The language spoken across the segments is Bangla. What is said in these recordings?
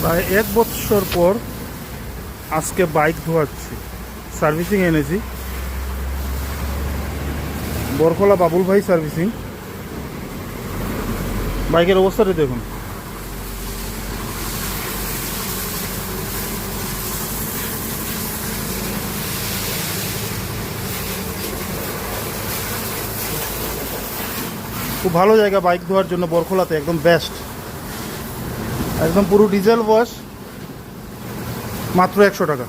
প্রায় 1 বছর পর আজকে বাইক ধোয়াচ্ছি, সার্ভিসিং এনেছি। বরখলা বাবুল ভাই সার্ভিসিং। বাইকের অবস্থাটা দেখুন। খুব ভালো জায়গা বাইক ধোয়ার জন্য বরখলাতে, একদম বেস্ট। একদম পুরো ডিজেল ওয়াশ, মাত্র 100 টাকা।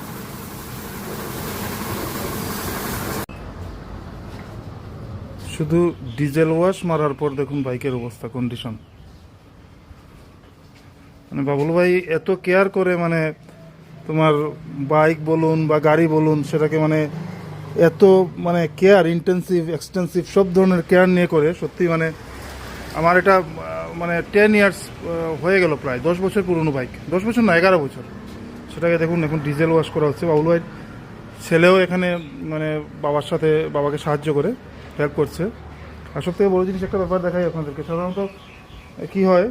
শুধু ডিজেল ওয়াশ মারার পর দেখুন বাইকের অবস্থা, কন্ডিশন। মানে বাবুল ভাই এত কেয়ার করে, মানে তোমার বাইক বলুন বা গাড়ি বলুন, সেটাকে মানে এত মানে কেয়ার, ইন্টেন্সিভ এক্সটেন্সিভ সব ধরনের কেয়ার নিয়ে করে। সত্যি মানে আমার এটা মানে 10 ইয়ার্স হয়ে গেল, প্রায় 10 বছর পুরনো বাইক। 10 বছর না, 11 বছর। সেটাকে দেখুন এখন ডিজেল ওয়াশ করা হচ্ছে। বাবুল ভাই ছেলেও এখানে মানে বাবার সাথে, বাবাকে সাহায্য করে হেল্প করছে। আর সব থেকে বড় জিনিস একটা ব্যাপার দেখাই আপনাদেরকে। সাধারণত কি হয়,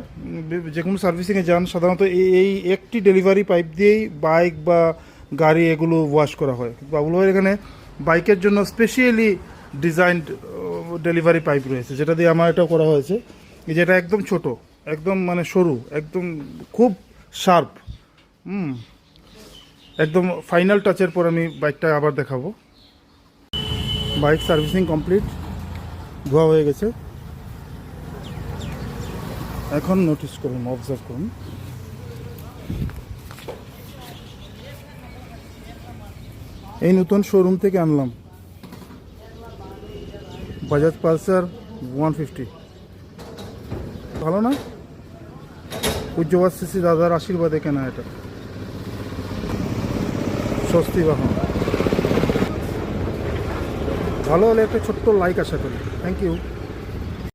যে কোনো সার্ভিসিংয়ে যান, সাধারণত এই একটি ডেলিভারি পাইপ দিয়েই বাইক বা গাড়ি এগুলো ওয়াশ করা হয়। বাবুল ভাইয়ের এখানে বাইকের জন্য স্পেশালি ডিজাইনড ডেলিভারি পাইপ রয়েছে, যেটা দিয়ে আমার এটা করা হয়েছে। যেটা একদম ছোট, একদম মানে সরু, একদম খুব শার্প। একদম ফাইনাল টাচের পর আমি বাইকটা আবার দেখাবো। বাইক সার্ভিসিং কমপ্লিট, ধোয়া হয়ে গেছে। এখন নোটিস করুন, অবজার্ভ করুন। এই নতুন শোরুম থেকে আনলাম বাজাজ পালসার 150। ভালো না? পূজ্যবাদ সিসি দাদার আশীর্বাদে কেনা এটা, স্বস্তি বাহন। ভালো হলে একটা ছোট্ট লাইক আশা করি। Thank you.